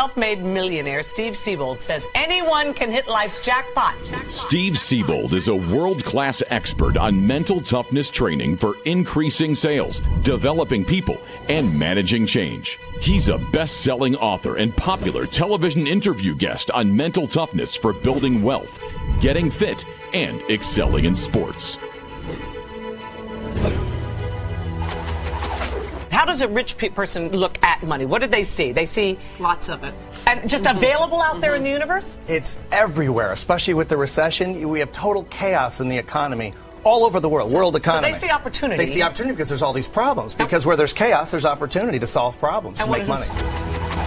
self-made millionaire Steve Siebold says anyone can hit life's jackpot. Steve Siebold is a world-class expert on mental toughness training for increasing sales, developing people, and managing change. He's a best-selling author and popular television interview guest on mental toughness for building wealth, getting fit, and excelling in sports. How does a rich person look at money? What do they see? They see lots of it. And just available out there in the universe? It's everywhere, especially with the recession. We have total chaos in the economy all over the world, world economy. So they see opportunity. They see opportunity because there's all these problems. Because where there's chaos, there's opportunity to solve problems, to make money.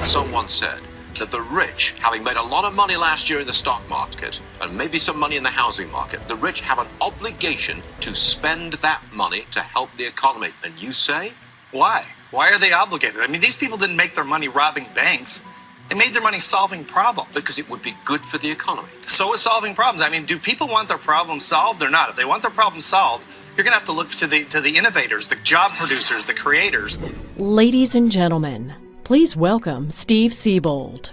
Someone said that the rich, having made a lot of money last year in the stock market, and maybe some money in the housing market, the rich have an obligation to spend that money to help the economy. And you say? Why? Why are they obligated? I mean, these people didn't make their money robbing banks. They made their money solving problems. Because it would be good for the economy. So is solving problems. I mean, do people want their problems solved or not? If they want their problems solved, you're going to have to look to the innovators, the job producers, the creators. Ladies and gentlemen, please welcome Steve Siebold.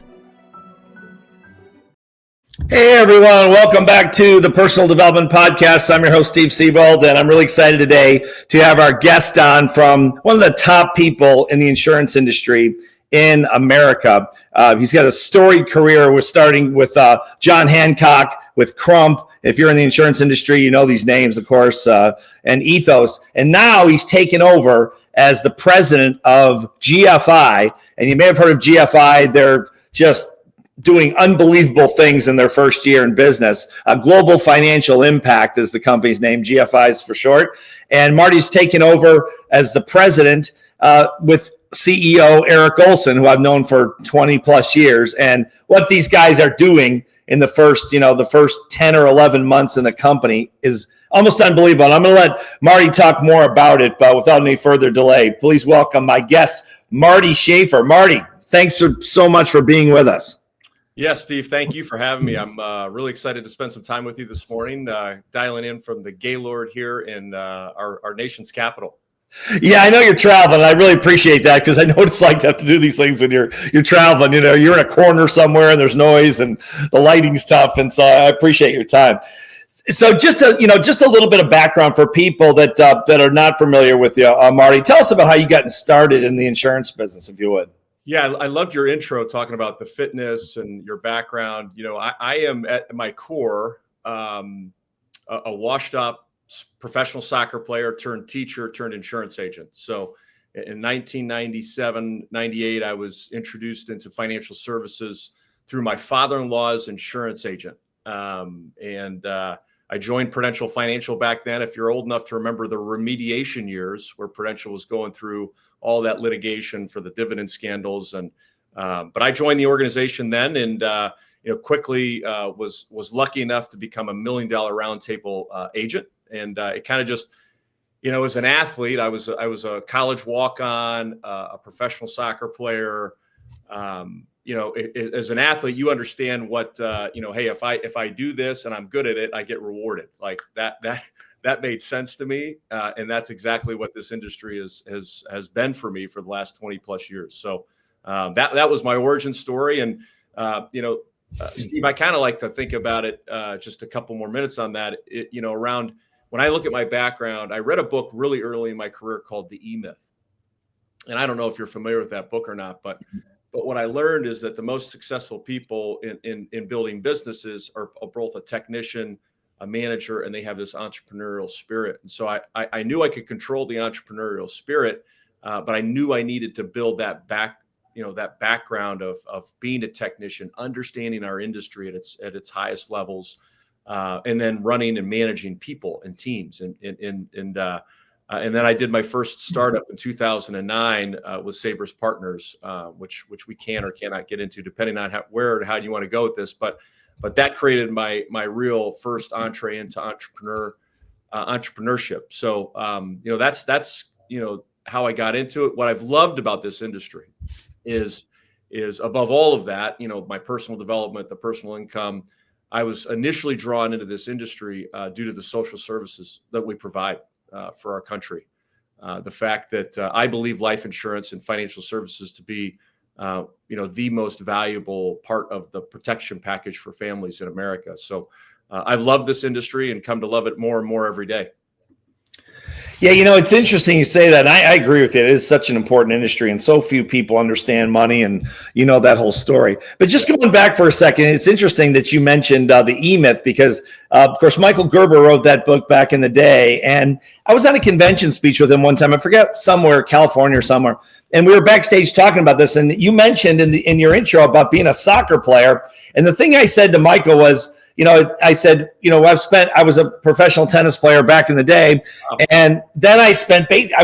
Hey everyone, welcome back to the Personal Development Podcast. I'm your host, Steve Siebold, and I'm really excited today to have our guest on from one of the top people in the insurance industry in America. He's got a storied career. We're starting with John Hancock, with Crump. If you're in the insurance industry, you know these names, of course, and Ethos. And now he's taken over as the president of GFI. And you may have heard of GFI. They're just doing unbelievable things in their first year in business. Global Financial Impact is the company's name, GFI's for short. And Marty's taken over as the president with CEO Ericolson, who I've known for 20 plus years. And what these guys are doing in the first 10 or 11 months in the company is almost unbelievable. And I'm going to let Marty talk more about it, but without any further delay, please welcome my guest, Marty Schafer. Marty, thanks so much for being with us. Yes, Steve, thank you for having me. I'm really excited to spend some time with you this morning, dialing in from the Gaylord here in our nation's capital. Yeah, I know you're traveling. I really appreciate that because I know what it's like to have to do these things when you're traveling. You know, you're in a corner somewhere and there's noise and the lighting's tough. And so I appreciate your time. So just a little bit of background for people that are not familiar with you, Marty. Tell us about how you got started in the insurance business, if you would. Yeah, I loved your intro talking about the fitness and your background. You know, I am at my core a washed up professional soccer player turned teacher turned insurance agent. So in 1997, 98, I was introduced into financial services through my father-in-law's insurance agent. I joined Prudential Financial back then. If you're old enough to remember the remediation years where Prudential was going through all that litigation for the dividend scandals. But I joined the organization then and, quickly was lucky enough to become $1 million round table agent. And it kind of just, as an athlete, I was a college walk-on, a professional soccer player. As an athlete, you understand what, hey, if I do this and I'm good at it, I get rewarded. Like that made sense to me. And that's exactly what this industry has been for me for the last 20 plus years. So that was my origin story. And, Steve, I kind of like to think about it just a couple more minutes on that. Around when I look at my background, I read a book really early in my career called The E-Myth. And I don't know if you're familiar with that book or not, but what I learned is that the most successful people in building businesses are both a technician, a manager, and they have this entrepreneurial spirit. And so I knew I could control the entrepreneurial spirit, but I knew I needed to build that background of being a technician, understanding our industry at its highest levels, and then running and managing people and teams. And then I did my first startup in 2009 with Saber's Partners, which we can or cannot get into depending on how you want to go with this. But that created my real first entree into entrepreneurship. So that's how I got into it. What I've loved about this industry is above all of that, my personal development, the personal income. I was initially drawn into this industry due to the social services that we provide for our country. The fact that I believe life insurance and financial services to be the most valuable part of the protection package for families in America. So I've loved this industry and come to love it more and more every day. Yeah, it's interesting you say that. I agree with you. It is such an important industry, and so few people understand money and that whole story. But just going back for a second, it's interesting that you mentioned the E-Myth because, of course, Michael Gerber wrote that book back in the day. And I was on a convention speech with him one time. I forget, somewhere, California or somewhere. And we were backstage talking about this. And you mentioned in your intro about being a soccer player. And the thing I said to Michael was, I said, I was a professional tennis player back in the day. And then I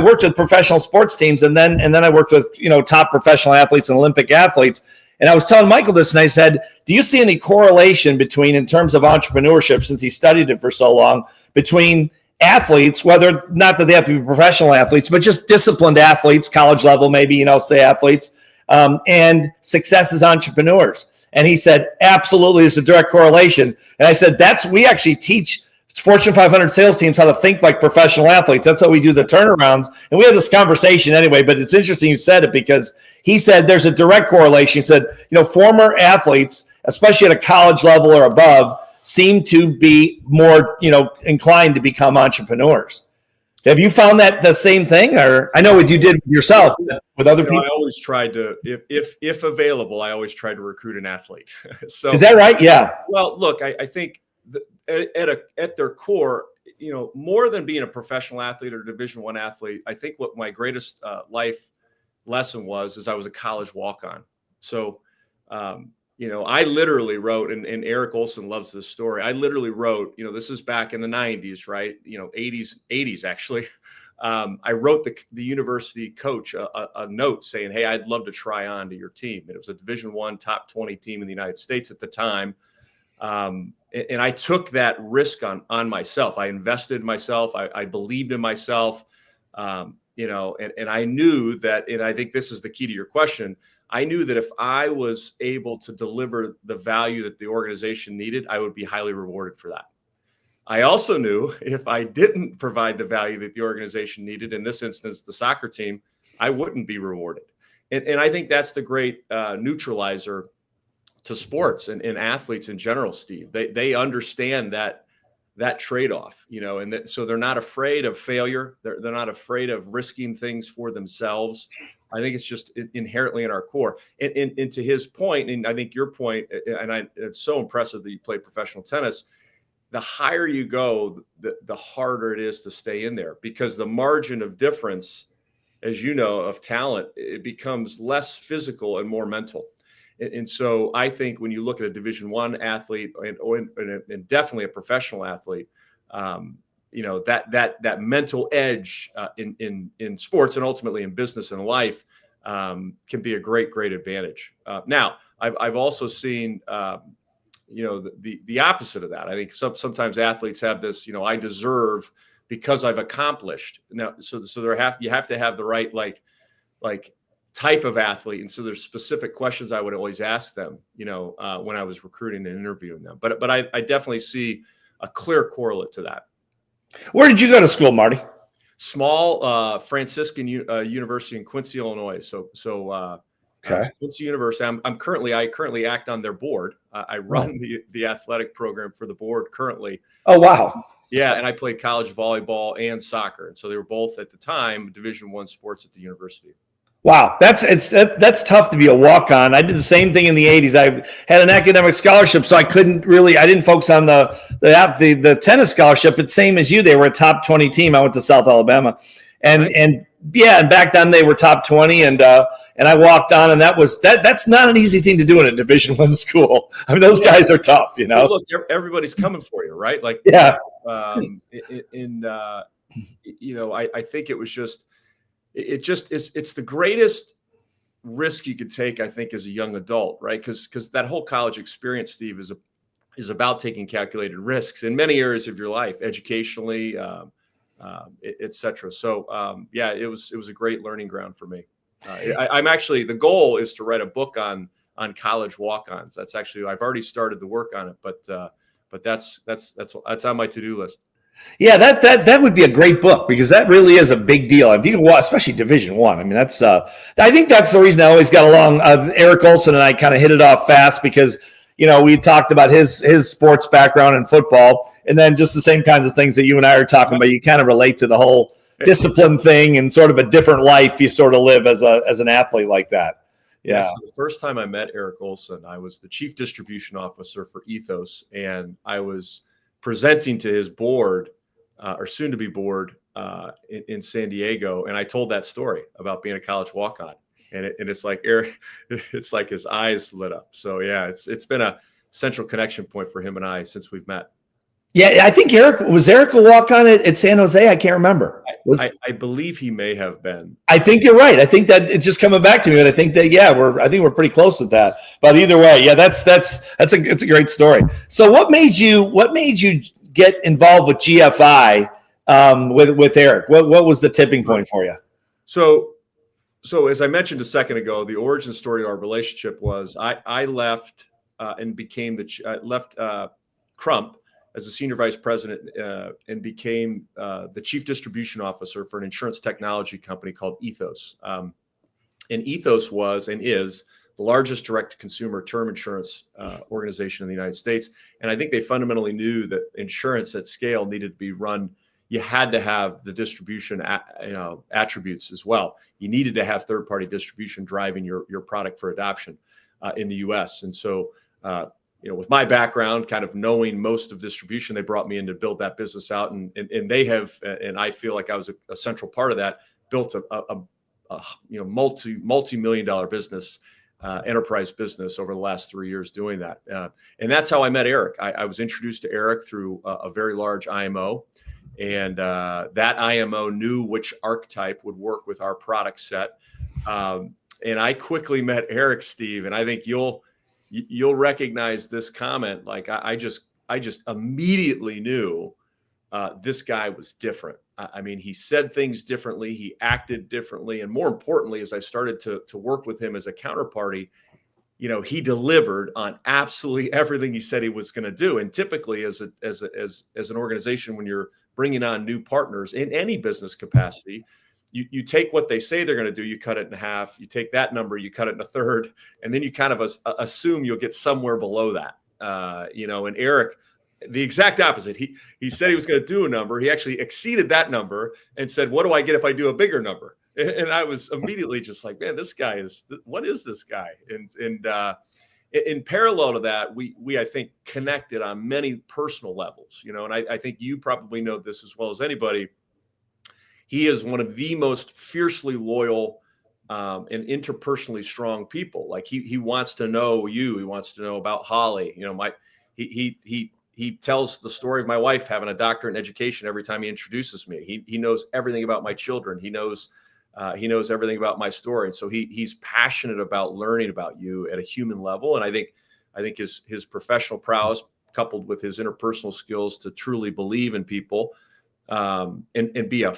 worked with professional sports teams. And then I worked with, top professional athletes and Olympic athletes. And I was telling Michael this, and I said, do you see any correlation between, in terms of entrepreneurship, since he studied it for so long, between athletes, whether not that they have to be professional athletes, but just disciplined athletes, college level, maybe, say athletes, and success as entrepreneurs? And he said, absolutely, there's a direct correlation. And I said, we actually teach Fortune 500 sales teams how to think like professional athletes. That's how we do the turnarounds. And we had this conversation anyway, but it's interesting you said it because he said there's a direct correlation. He said, former athletes, especially at a college level or above, seem to be more, inclined to become entrepreneurs. Have you found that the same thing? Or I know you did yourself with other people. I always tried to, if available, I always try to recruit an athlete. So is that right? Yeah. Well, look, I think at their core, more than being a professional athlete or Division I athlete, I think what my greatest life lesson is I was a college walk-on. So, I literally wrote, and ericolson loves this story. I literally wrote, this is back in the 90s, right? 80s actually. I wrote the university coach a note saying, hey, I'd love to try on to your team. And it was a Division I top 20 team in the United States at the time. And I took that risk on myself. I invested in myself. I believed in myself, and I knew that, and I think this is the key to your question, I knew that if I was able to deliver the value that the organization needed, I would be highly rewarded for that. I also knew if I didn't provide the value that the organization needed, in this instance, the soccer team, I wouldn't be rewarded. And I think that's the great neutralizer to sports and athletes in general, Steve. They understand that trade-off, and so they're not afraid of failure. They're not afraid of risking things for themselves. I think it's just inherently in our core. And to his point, and I think your point, and it's so impressive that you play professional tennis. The higher you go, the harder it is to stay in there, because the margin of difference, as you know, of talent, it becomes less physical and more mental. And so I think when you look at a Division I athlete and definitely a professional athlete, that mental edge in sports and ultimately in business and life can be a great advantage. Now, I've also seen the opposite of that. I think sometimes athletes have this, I deserve because I've accomplished. Now, so you have to have the right like type of athlete, and so there's specific questions I would always ask them, when I was recruiting and interviewing them. But I definitely see a clear correlate to that. Where did you go to school, Marty? Small Franciscan University in Quincy, Illinois. So okay. Quincy University. I currently act on their board. I run the athletic program for the board currently. Oh, wow. Yeah, and I played college volleyball and soccer, and so they were both at the time Division I sports at the university. Wow, that's tough to be a walk-on. I did the same thing in the 80s. I had an academic scholarship, so I didn't focus on the tennis scholarship. But same as you, they were a top 20 team. I went to South Alabama, and back then they were top 20, and I walked on, and that's not an easy thing to do in a Division I school. I mean, those guys are tough, Well, look, everybody's coming for you, right? Like, yeah. I think it was just. It's the greatest risk you could take, I think, as a young adult, right? Because that whole college experience, Steve, is about taking calculated risks in many areas of your life, educationally, et cetera. So, it was a great learning ground for me. I'm actually, the goal is to write a book on college walk-ons. That's actually, I've already started the work on it, but that's on my to-do list. Yeah, that would be a great book, because that really is a big deal. If you can watch, especially Division I. I mean, that's I think that's the reason I always got along. Eric Olson and I kind of hit it off fast, because we talked about his sports background in football, and then just the same kinds of things that you and I are talking about. You kind of relate to the whole discipline thing and sort of a different life you sort of live as an athlete like that. Yeah. So the first time I met Eric Olson, I was the chief distribution officer for Ethos, and I was presenting to his board, or soon to be board, in San Diego. And I told that story about being a college walk-on, and it's like Eric, it's like his eyes lit up. So yeah, it's been a central connection point for him and I since we've met. Yeah, I think Eric a walk-on at San Jose. I can't remember. I believe he may have been. I think you're right. I think that it's just coming back to me, but I think that I think we're pretty close with that. But either way, yeah, it's a great story. So what made you get involved with GFI with Eric? What was the tipping point for you? So as I mentioned a second ago, the origin story of our relationship was I left and became left Crump as a senior vice president and became the chief distribution officer for an insurance technology company called Ethos. And Ethos was and is the largest direct-to-consumer term insurance organization in the United States. And I think they fundamentally knew that insurance at scale needed to be run. You had to have the distribution attributes as well. You needed to have third-party distribution driving your product for adoption in the U.S. And so, with my background, kind of knowing most of distribution, they brought me in to build that business out, and they have, and I feel like I was a central part of that, built a multi-million-dollar business, enterprise business over the last 3 years doing that, and that's how I met Eric. I was introduced to Eric through a very large IMO, and that IMO knew which archetype would work with our product set, and I quickly met Eric, Steve, and I think you'll recognize this comment. Like I just immediately knew this guy was different. I mean, he said things differently, he acted differently, and more importantly, as I started to work with him as a counterparty, he delivered on absolutely everything he said he was going to do. And typically, as an organization, when you're bringing on new partners in any business capacity, you take what they say they're going to do, you cut it in half, you take that number, you cut it in a third, and then you kind of assume you'll get somewhere below that. And Eric, the exact opposite. He said he was going to do a number. He actually exceeded that number and said, what do I get if I do a bigger number? And I was immediately just like, man, what is this guy? And in parallel to that, we I think connected on many personal levels, and I think you probably know this as well as anybody. He is one of the most fiercely loyal and interpersonally strong people. Like he wants to know you. He wants to know about Holly. He tells the story of my wife having a doctorate in education every time he introduces me. He knows everything about my children. He knows everything about my story. And so he's passionate about learning about you at a human level. And I think his professional prowess coupled with his interpersonal skills to truly believe in people, and be a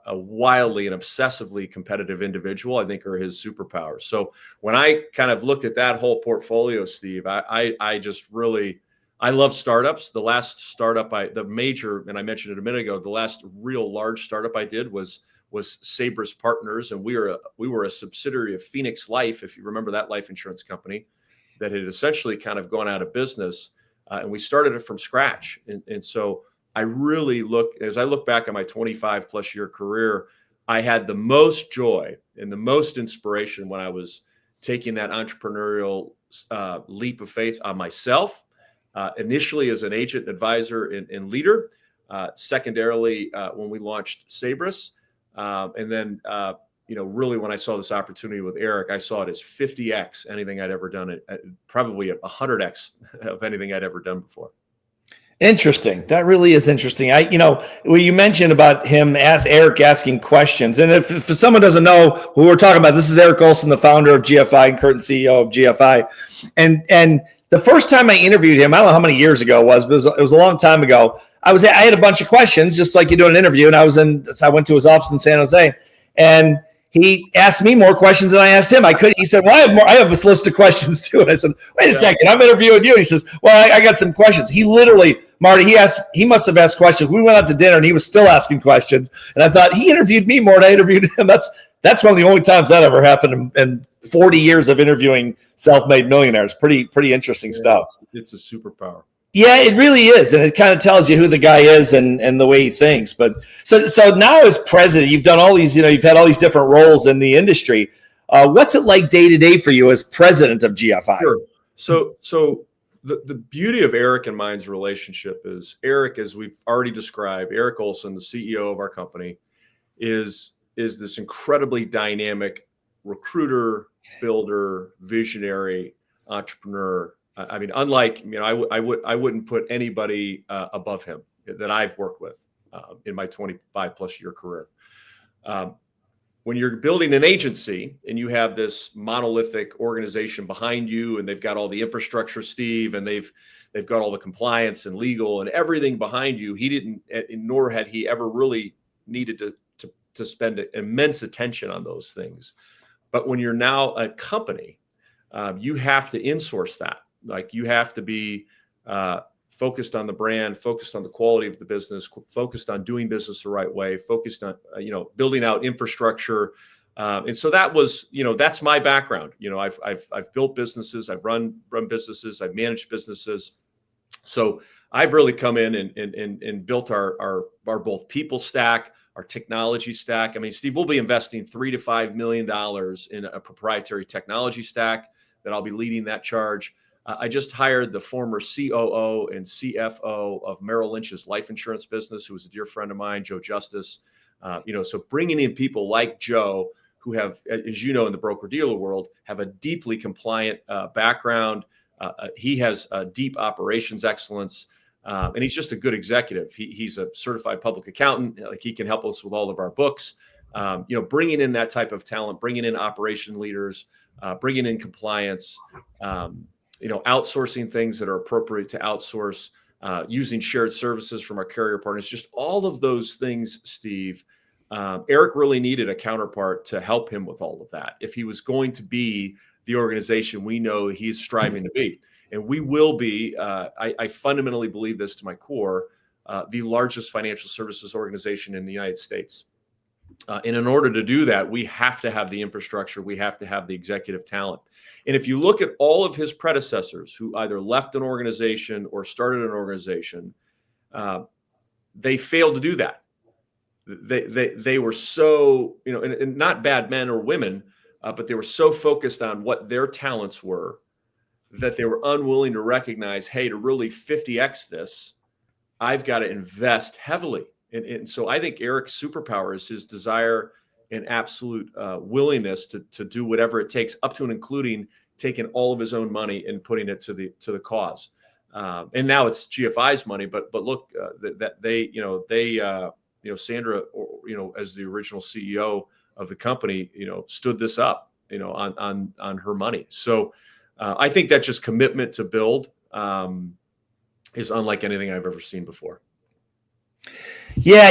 wildly and obsessively competitive individual, I think are his superpowers. So when I kind of looked at that whole portfolio, Steve, I just really, I love startups. The last startup and I mentioned it a minute ago, the last real large startup I did was Sabris Partners. And we were a subsidiary of Phoenix Life, if you remember that life insurance company that had essentially kind of gone out of business. And we started it from scratch. And so I really as I look back on my 25 plus year career, I had the most joy and the most inspiration when I was taking that entrepreneurial leap of faith on myself, initially as an agent, advisor, and leader, secondarily when we launched Sabris, and then really when I saw this opportunity with Eric, I saw it as 50x anything I'd ever done, probably 100x of anything I'd ever done before. Interesting. That really is interesting. When you mentioned about Eric asking questions, and if someone doesn't know who we're talking about, this is Eric Olson, the founder of GFI and current CEO of GFI. And the first time I interviewed him, I don't know how many years ago it was, but it was a long time ago. I had a bunch of questions, just like you do an interview, and I went to his office in San Jose, and he asked me more questions than I asked him. He said, well, I have this list of questions too. And I said, wait a second, I'm interviewing you. And he says, well, I got some questions. He literally, Marty, he must have asked questions. We went out to dinner and he was still asking questions. And I thought, he interviewed me more than I interviewed him. That's one of the only times that ever happened in 40 years of interviewing self-made millionaires. Pretty interesting stuff. It's a superpower. Yeah, it really is. And it kind of tells you who the guy is and the way he thinks. But so now as president, you've done all these, you've had all these different roles in the industry. What's it like day to day for you as president of GFI? Sure. So the beauty of Eric and mine's relationship is Eric, as we've already described, ericolson, the CEO of our company, is this incredibly dynamic recruiter, builder, visionary, entrepreneur. I mean, unlike, I wouldn't put anybody above him that I've worked with in my 25 plus year career. When you're building an agency and you have this monolithic organization behind you, and they've got all the infrastructure, Steve, and they've got all the compliance and legal and everything behind you, he didn't, nor had he ever really needed to spend immense attention on those things. But when you're now a company, you have to insource that. Like, you have to be focused on the brand, focused on the quality of the business, focused on doing business the right way, focused on, building out infrastructure. And so that was, that's my background. I've built businesses, I've run businesses, I've managed businesses. So I've really come in and built our both people stack, our technology stack. I mean, Steve, we'll be investing $3 to $5 million in a proprietary technology stack that I'll be leading that charge. I just hired the former COO and CFO of Merrill Lynch's life insurance business, who was a dear friend of mine, Joe Justice. So bringing in people like Joe, who have, as you know, in the broker-dealer world, have a deeply compliant background. He has deep operations excellence, and he's just a good executive. He's a certified public accountant. Like, he can help us with all of our books. Bringing in that type of talent, bringing in operation leaders, bringing in compliance, outsourcing things that are appropriate to outsource, using shared services from our carrier partners, just all of those things, Steve. Eric really needed a counterpart to help him with all of that if he was going to be the organization we know he's striving to be. And we will be, I fundamentally believe this to my core, the largest financial services organization in the United States. And in order to do that, we have to have the infrastructure. We have to have the executive talent. And if you look at all of his predecessors who either left an organization or started an organization, they failed to do that. They were so, and not bad men or women, but they were so focused on what their talents were that they were unwilling to recognize, hey, to really 50x this, I've got to invest heavily. And so I think Eric's superpower is his desire and absolute willingness to do whatever it takes, up to and including taking all of his own money and putting it to the cause. And now it's GFI's money, but look, that they Sandra, as the original CEO of the company, stood this up, on her money. So I think that just commitment to build is unlike anything I've ever seen before. Yeah,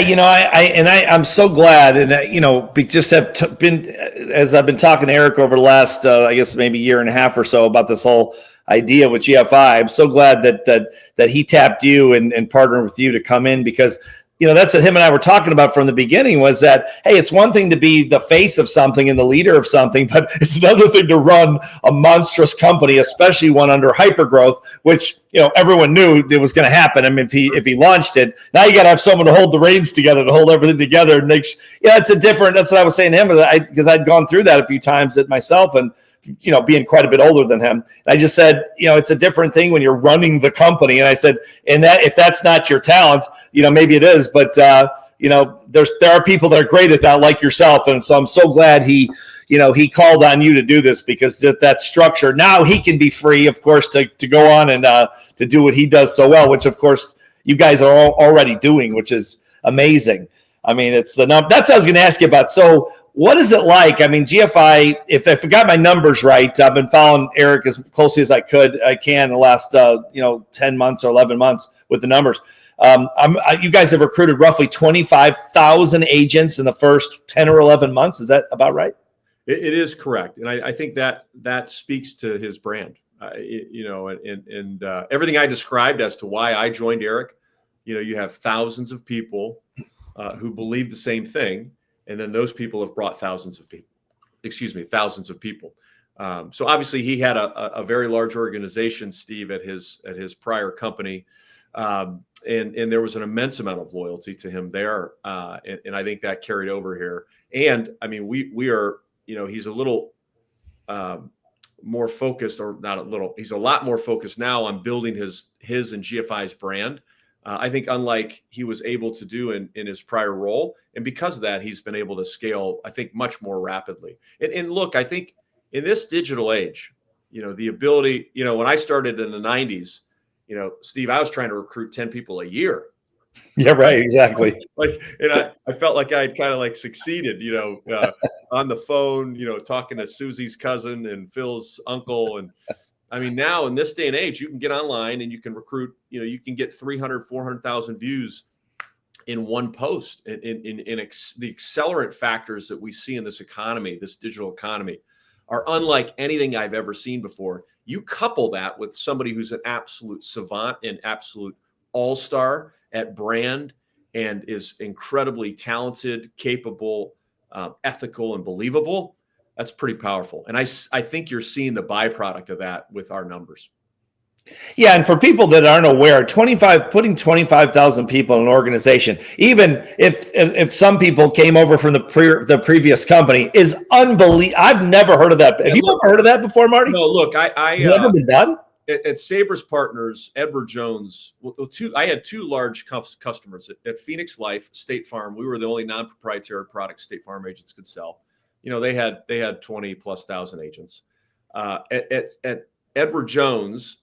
I'm so glad, and just have been, as I've been talking to Eric over the last, I guess maybe year and a half or so about this whole idea with GFI. I'm so glad that he tapped you and partnered with you to come in, because that's what him and I were talking about from the beginning, was that, hey, it's one thing to be the face of something and the leader of something, but it's another thing to run a monstrous company, especially one under hypergrowth, which, everyone knew it was going to happen. I mean, if he launched it, now you got to have someone to hold the reins together, to hold everything together. And that's what I was saying to him, because I'd gone through that a few times myself, and being quite a bit older than him. I just said, it's a different thing when you're running the company. And I said, if that's not your talent, maybe it is, but there are people that are great at that, like yourself. And so I'm so glad he called on you to do this, because that structure, now he can be free, of course, to go on and to do what he does so well, which of course you guys are already doing, which is amazing. I mean, that's what I was going to ask you about. So what is it like? I mean, GFI, if I got my numbers right, I've been following Eric as closely as I can in the last 10 months or 11 months with the numbers. You guys have recruited roughly 25,000 agents in the first 10 or 11 months. Is that about right? It is correct. And I think that speaks to his brand, and everything I described as to why I joined Eric. You have thousands of people who believe the same thing. And then those people have brought thousands of people. So obviously he had a very large organization, Steve, at his prior company. And there was an immense amount of loyalty to him there. And I think that carried over here. And I mean, we are, he's a little more focused, or not a little, he's a lot more focused now on building his and GFI's brand. I think unlike he was able to do in his prior role. And because of that, he's been able to scale, I think, much more rapidly. And look, I think in this digital age, the ability, when I started in the 90s, Steve, I was trying to recruit 10 people a year. Yeah, right. Exactly. And I felt like I had kind of succeeded, on the phone, talking to Susie's cousin and Phil's uncle. And I mean, now in this day and age, you can get online and you can recruit, you can get 300, 400,000 views in one post. And the accelerant factors that we see in this economy, this digital economy, are unlike anything I've ever seen before. You couple that with somebody who's an absolute savant and absolute all-star at brand and is incredibly talented, capable, ethical, and believable. That's pretty powerful. And I think you're seeing the byproduct of that with our numbers. Yeah, and for people that aren't aware, putting 25,000 people in an organization, even if some people came over from the previous company, is unbelievable. I've never heard of that. Have you ever heard of that before, Marty? No, look, I never been done. At Sabres Partners, Edward Jones. I had two large customers at Phoenix Life, State Farm. We were the only non-proprietary product State Farm agents could sell. They had 20,000+ agents. At Edward Jones,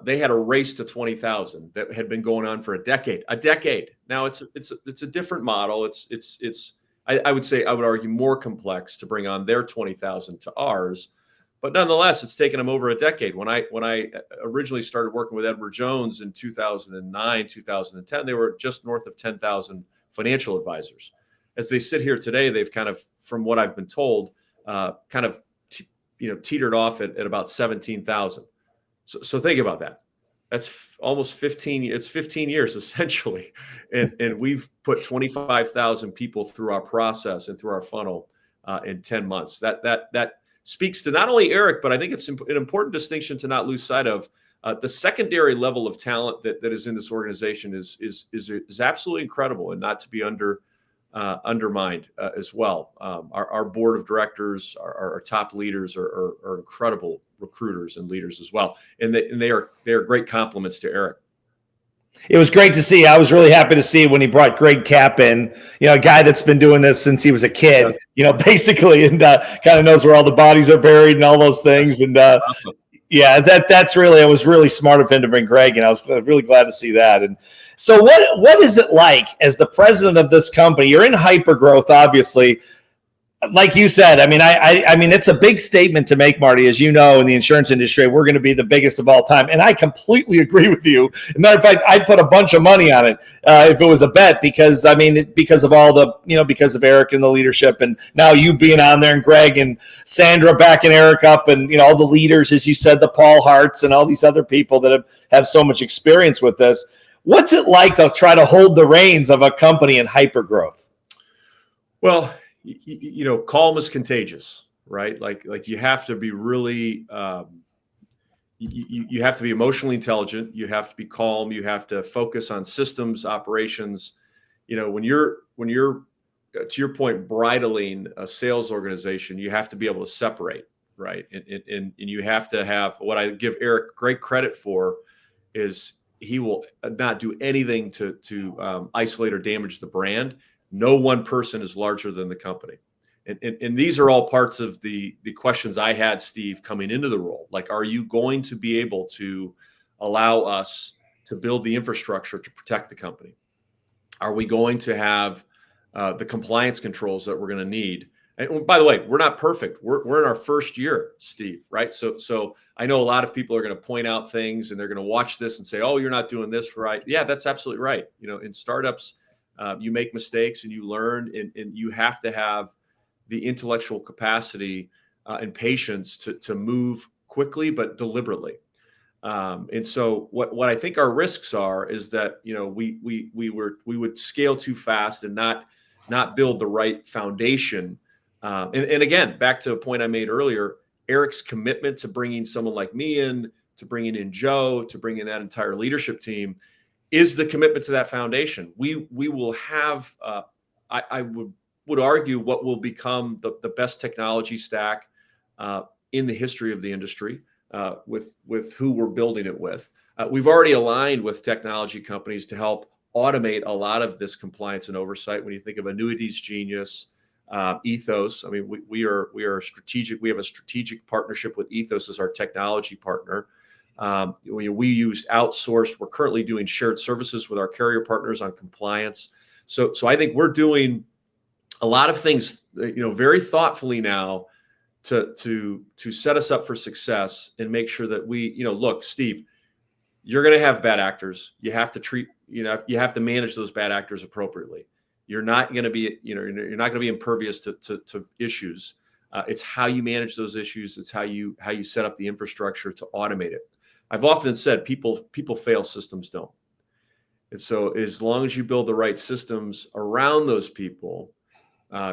they had a race to 20,000 that had been going on for a decade. Now it's a different model. I would argue more complex to bring on their 20,000 to ours, but nonetheless, it's taken them over a decade. When I originally started working with Edward Jones in 2009, 2010, they were just north of 10,000 financial advisors. As they sit here today, they've kind of, from what I've been told, teetered off at about 17,000. So think about that. That's almost 15. It's 15 years essentially, and we've put 25,000 people through our process and through our funnel in 10 months. That speaks to not only Eric, but I think it's an important distinction to not lose sight of. The secondary level of talent that is in this organization is absolutely incredible and not to be undermined as well. Our board of directors, our top leaders are incredible recruiters and leaders as well, and they are great compliments to Eric. It was great to see. I was really happy to see when he brought Greg Kapp in, a guy that's been doing this since he was a kid, basically, and kind of knows where all the bodies are buried and all those things. And yeah, it was really smart of him to bring Greg, and I was really glad to see that. And so what is it like as the president of this company? You're in Hypergrowth, obviously. Like you said, I mean, it's a big statement to make, Marty. As you know, in the insurance industry, we're going to be the biggest of all time. And I completely agree with you. As a matter of fact, I'd put a bunch of money on it if it was a bet, because of all the, because of Eric and the leadership, and now you being on there, and Greg and Sandra backing Eric up, and, all the leaders, as you said, the Paul Harts and all these other people that have so much experience with this. What's it like to try to hold the reins of a company in hypergrowth? Well, calm is contagious, right? Like you have to be really, you have to be emotionally intelligent. You have to be calm. You have to focus on systems, operations. When you're to your point, bridling a sales organization, you have to be able to separate, right? And you have to have, what I give Eric great credit for is he will not do anything to isolate or damage the brand. No one person is larger than the company. And these are all parts of the questions I had, Steve, coming into the role. Like, are you going to be able to allow us to build the infrastructure to protect the company? Are we going to have the compliance controls that we're going to need? And by the way, we're not perfect. We're in our first year, Steve, right? So I know a lot of people are going to point out things and they're going to watch this and say, oh, you're not doing this right. Yeah, that's absolutely right. In startups, you make mistakes and you learn, and you have to have the intellectual capacity and patience to move quickly but deliberately. And so what I think our risks are is that we would scale too fast and not build the right foundation. And again, back to a point I made earlier, Eric's commitment to bringing someone like me in, to bringing in Joe, to bringing that entire leadership team, is the commitment to that foundation. We will have, I would argue, what will become the best technology stack in the history of the industry with who we're building it with. We've already aligned with technology companies to help automate a lot of this compliance and oversight. When you think of Annuities Genius, Ethos, I mean, we are strategic. We have a strategic partnership with Ethos as our technology partner. We use outsourced. We're currently doing shared services with our carrier partners on compliance. So I think we're doing a lot of things, very thoughtfully now to set us up for success and make sure that we, look, Steve, you're going to have bad actors. You have to treat, you have to manage those bad actors appropriately. You're not going to be, you're not going to be impervious to issues. It's how you manage those issues. It's how you set up the infrastructure to automate it. I've often said people fail, systems don't. And so as long as you build the right systems around those people,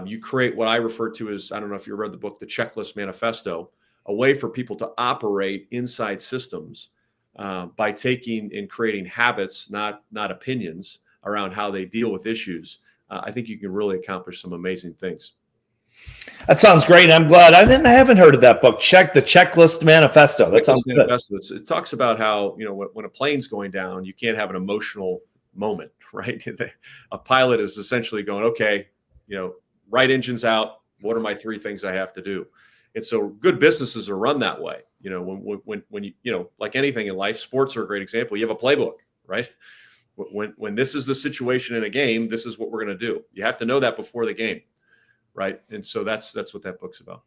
you create what I refer to as, I don't know if you read the book, The Checklist Manifesto, a way for people to operate inside systems by taking and creating habits, not opinions, around how they deal with issues. I think you can really accomplish some amazing things. That sounds great. I'm glad. I haven't heard of that book. The Checklist Manifesto. That sounds good. It talks about how, when a plane's going down, you can't have an emotional moment, right? A pilot is essentially going, okay, right engine's out. What are my 3 things I have to do? And so good businesses are run that way. When you, like anything in life, sports are a great example. You have a playbook, right? When this is the situation in a game, this is what we're going to do. You have to know that before the game, right? And so that's what that book's about.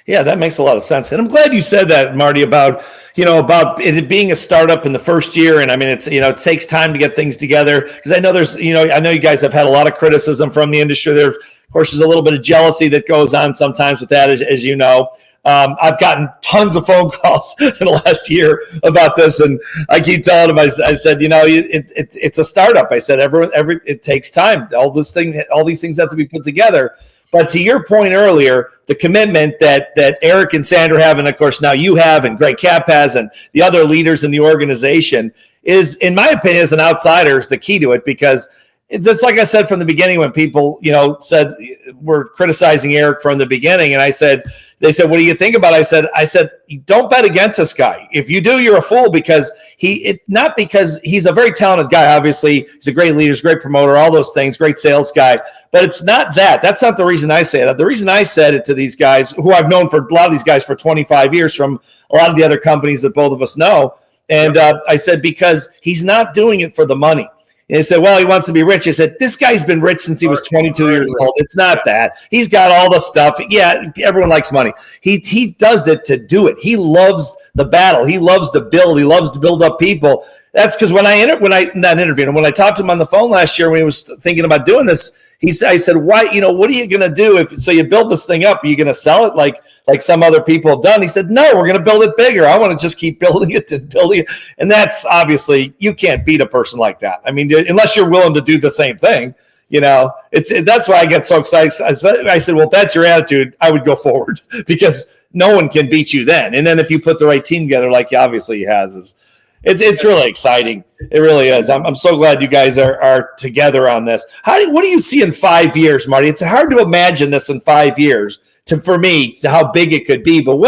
Yeah, that makes a lot of sense. And I'm glad you said that, Marty, about it being a startup in the first year. And I mean, it takes time to get things together, because I know I know you guys have had a lot of criticism from the industry. There, of course, there's a little bit of jealousy that goes on sometimes with that, as you know. I've gotten tons of phone calls in the last year about this, and I keep telling them, I said, it's a startup. I said, it takes time. All these things have to be put together. But to your point earlier, the commitment that Eric and Sandra have, and of course now you have, and Greg Kapp has, and the other leaders in the organization is, in my opinion, as an outsider, is the key to it, because it's like I said from the beginning, when people, said we're criticizing Eric from the beginning, and they said, what do you think about it? I said, don't bet against this guy. If you do, you're a fool, because not because he's a very talented guy. Obviously, he's a great leader, he's a great promoter, all those things, great sales guy. But it's not that. That's not the reason I say that. The reason I said it to these guys, who I've known for a lot of these guys for 25 years from a lot of the other companies that both of us know. And I said, because he's not doing it for the money. And he said, well, he wants to be rich. I said, this guy's been rich since he was 22 years old. It's not that. He's got all the stuff. Yeah, everyone likes money. He does it to do it. He loves the battle. He loves to build. He loves to build up people. That's because when I talked to him on the phone last year when he was thinking about doing this, I said, why, what are you going to do so you build this thing up? Are you going to sell it like some other people have done? He said, no, we're going to build it bigger. I want to just keep building it. And that's obviously, you can't beat a person like that. I mean, unless you're willing to do the same thing, that's why I get so excited. I said, well, if that's your attitude, I would go forward, because no one can beat you then. And then if you put the right team together, like obviously he has, it's really exciting. It really is. I'm so glad you guys are together on this. What do you see in 5 years, Marty? It's hard to imagine this in 5 years for me, to how big it could be. But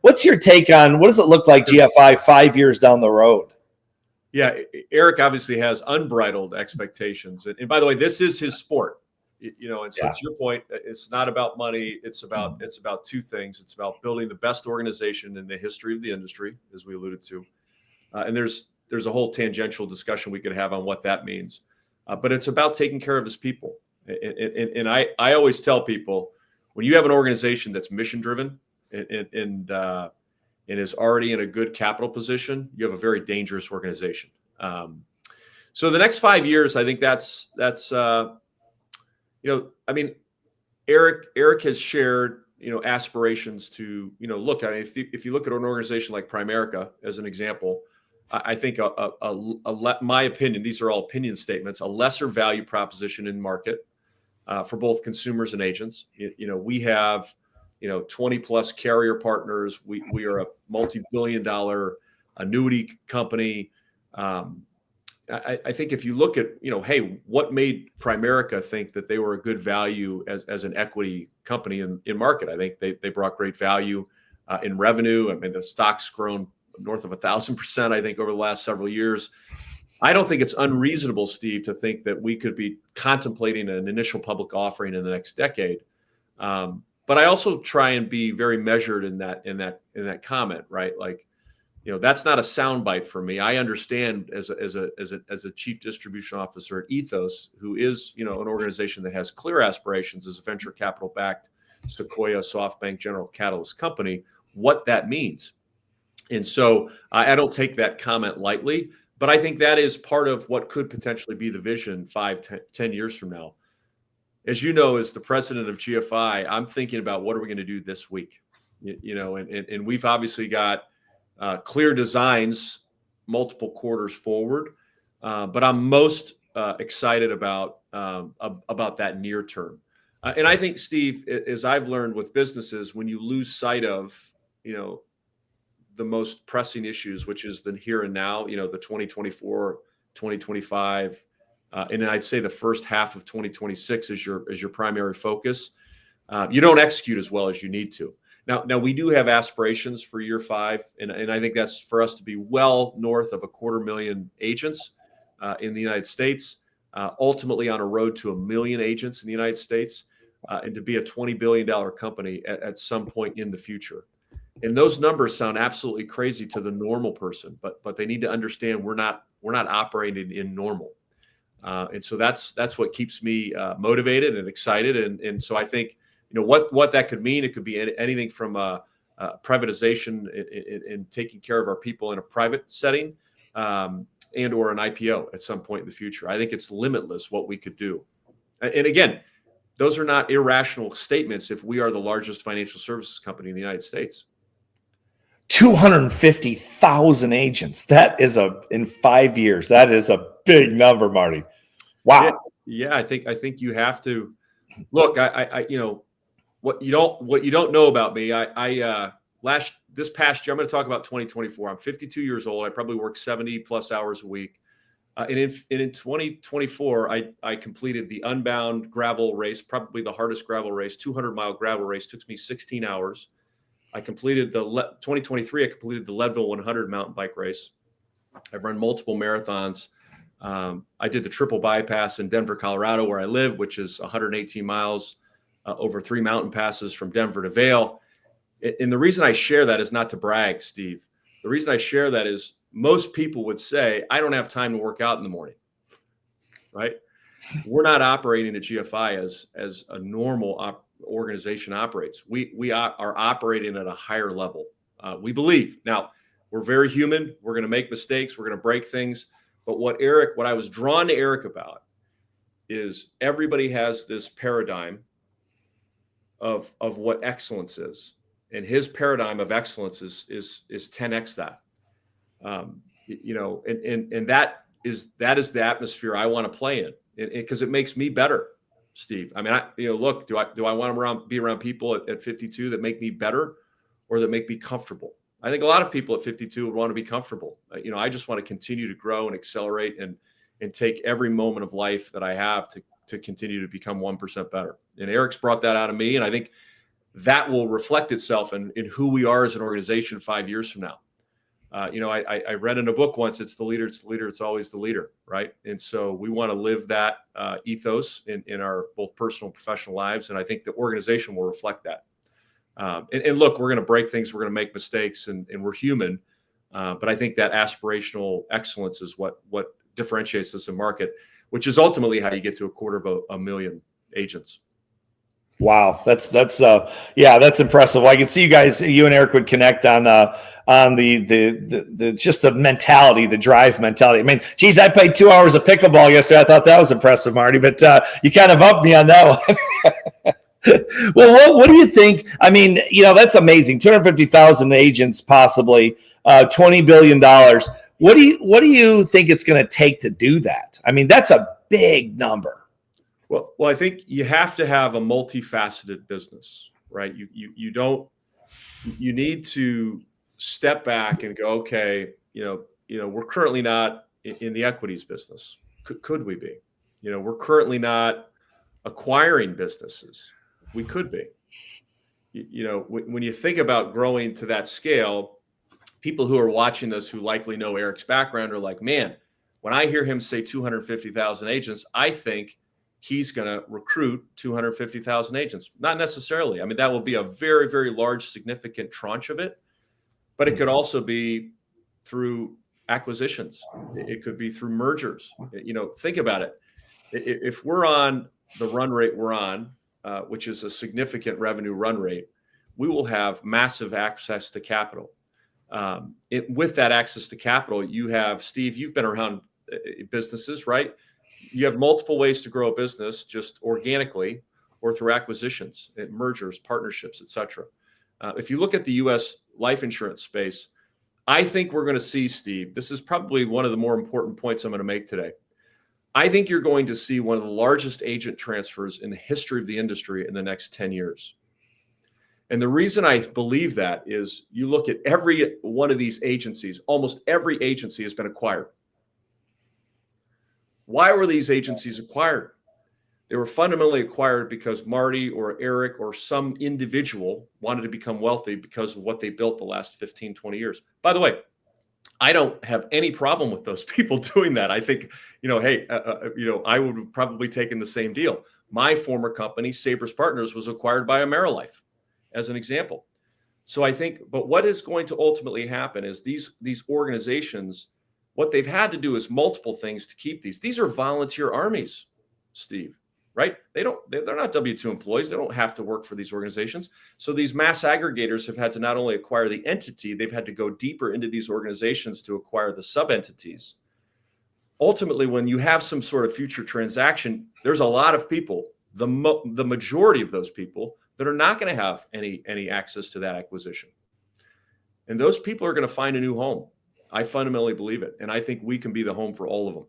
what's your take on, what does it look like, GFI, 5 years down the road? Yeah, Eric obviously has unbridled expectations. And by the way, this is his sport. And so to your point, it's not about money. It's about 2 things. It's about building the best organization in the history of the industry, as we alluded to. And there's a whole tangential discussion we could have on what that means. But it's about taking care of his people. And I always tell people, when you have an organization that's mission driven and is already in a good capital position, you have a very dangerous organization. So the next 5 years, I think that's Eric has shared, aspirations to, look, I mean, if you look at an organization like Primerica as an example, I think my opinion, these are all opinion statements, a lesser value proposition in market for both consumers and agents. We have, 20 plus carrier partners. We are a multi-billion-dollar annuity company. I think if you look at, hey, what made Primerica think that they were a good value as an equity company in market? I think they brought great value in revenue. I mean, the stock's grown north of 1,000%, I think, over the last several years. I don't think it's unreasonable, Steve, to think that we could be contemplating an initial public offering in the next decade. But I also try and be very measured in that comment, right? Like, that's not a soundbite for me. I understand as a chief distribution officer at Ethos, who is, an organization that has clear aspirations as a venture capital backed Sequoia, SoftBank, General Catalyst company, what that means. And so I don't take that comment lightly, but I think that is part of what could potentially be the vision 5, 10 years from now. As you know, as the president of GFI, I'm thinking about what are we going to do this week, and we've obviously got clear designs, multiple quarters forward, but I'm most excited about that near term. And I think, Steve, as I've learned with businesses, when you lose sight of, the most pressing issues, which is the here and now, the 2024, 2025, and I'd say the first half of 2026 is your primary focus. You don't execute as well as you need to. Now we do have aspirations for year 5, and I think that's for us to be well north of 250,000 agents in the United States, ultimately on a road to 1 million agents in the United States, and to be a $20 billion company at some point in the future. And those numbers sound absolutely crazy to the normal person, but they need to understand we're not operating in normal. And so that's what keeps me motivated and excited. And so I think, what that could mean, it could be anything from privatization in taking care of our people in a private setting, and or an IPO at some point in the future. I think it's limitless what we could do. And again, those are not irrational statements if we are the largest financial services company in the United States. 250,000 agents. That is in 5 years. That is a big number, Marty. Wow. Yeah, I think you have to look. What you don't know about me. This past year, I'm going to talk about 2024. I'm 52 years old. I probably work 70 plus hours a week. And in 2024, I completed the Unbound gravel race, probably the hardest gravel race, 200-mile gravel race. Took me 16 hours. I completed 2023. I completed the Leadville 100 mountain bike race. I've run multiple marathons. I did the triple bypass in Denver, Colorado, where I live, which is 118 miles over 3 mountain passes from Denver to Vail. And the reason I share that is not to brag, Steve. The reason I share that is most people would say, I don't have time to work out in the morning, right? We're not operating at GFI as a normal organization operates. We are operating at a higher level. We believe. Now, we're very human. We're going to make mistakes. We're going to break things. But what I was drawn to Eric about is everybody has this paradigm of what excellence is. And his paradigm of excellence is 10x that. And that is the atmosphere I want to play in, because it makes me better, Steve. I mean, look, do I want to be around people at 52 that make me better or that make me comfortable? I think a lot of people at 52 would want to be comfortable. I just want to continue to grow and accelerate and take every moment of life that I have to continue to become 1% better. And Eric's brought that out of me. And I think that will reflect itself in who we are as an organization 5 years from now. I read in a book once, it's the leader, it's always the leader, right? And so we want to live that ethos in our both personal and professional lives. And I think the organization will reflect that. And look, we're going to break things, we're going to make mistakes, and we're human. But I think that aspirational excellence is what differentiates us in market, which is ultimately how you get to 250,000 agents. Wow, that's impressive. Well, I can see you and Eric would connect on the just the mentality, the drive mentality. I mean, geez, I played 2 hours of pickleball yesterday. I thought that was impressive, Marty, but you kind of upped me on that one. Well, what do you think? I mean, that's amazing. 250,000 agents, possibly $20 billion. What do you think it's going to take to do that? I mean, that's a big number. Well, I think you have to have a multifaceted business, right? You need to step back and go, okay, we're currently not in the equities business. Could we be? We're currently not acquiring businesses. We could be. When you think about growing to that scale, people who are watching this who likely know Eric's background are like, man, when I hear him say 250,000 agents, I think he's going to recruit 250,000 agents. Not necessarily. I mean, that will be a very, very large, significant tranche of it, but it could also be through acquisitions. It could be through mergers. Think about it. If we're on the run rate we're on, which is a significant revenue run rate, we will have massive access to capital. With that access to capital, you have, Steve, you've been around businesses, right? You have multiple ways to grow a business, just organically or through acquisitions, mergers, partnerships, et cetera. If you look at the U.S. life insurance space, I think we're going to see, Steve, this is probably one of the more important points I'm going to make today. I think you're going to see one of the largest agent transfers in the history of the industry in the next 10 years. And the reason I believe that is you look at every one of these agencies, almost every agency has been acquired. Why were these agencies acquired? They were fundamentally acquired because Marty or Eric or some individual wanted to become wealthy because of what they built the last 15, 20 years. By the way, I don't have any problem with those people doing that. I think, I would have probably taken the same deal. My former company, Sabres Partners, was acquired by AmeriLife, as an example. So I think, but what is going to ultimately happen is these organizations, what they've had to do is multiple things to keep these. These are volunteer armies, Steve, right? They're not W-2 employees. They don't have to work for these organizations. So these mass aggregators have had to not only acquire the entity, they've had to go deeper into these organizations to acquire the sub-entities. Ultimately, when you have some sort of future transaction, there's a lot of people, the majority of those people, that are not going to have any access to that acquisition. And those people are going to find a new home. I fundamentally believe it. And I think we can be the home for all of them.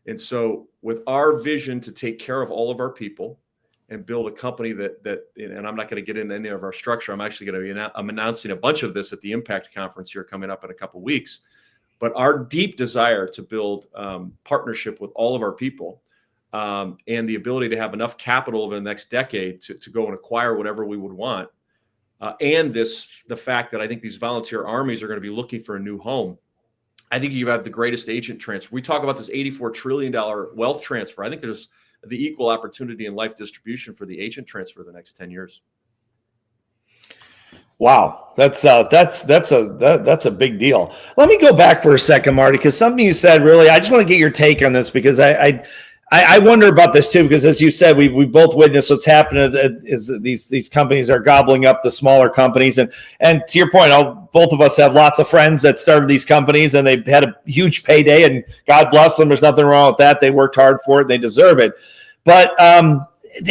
And so with our vision to take care of all of our people and build a company that and I'm not going to get into any of our structure. I'm actually going to I'm announcing a bunch of this at the Impact Conference here coming up in a couple of weeks. But our deep desire to build partnership with all of our people and the ability to have enough capital over the next decade to go and acquire whatever we would want. And the fact that I think these volunteer armies are going to be looking for a new home. I think you have the greatest agent transfer. We talk about this $84 trillion wealth transfer. I think there's the equal opportunity in life distribution for the agent transfer the next 10 years. Wow, that's a big deal. Let me go back for a second, Marty, because something you said really, I just want to get your take on this because I wonder about this too, because as you said, we both witnessed what's happening is these companies are gobbling up the smaller companies. And to your point, both of us have lots of friends that started these companies and they had a huge payday and God bless them. There's nothing wrong with that. They worked hard for it. And they deserve it. But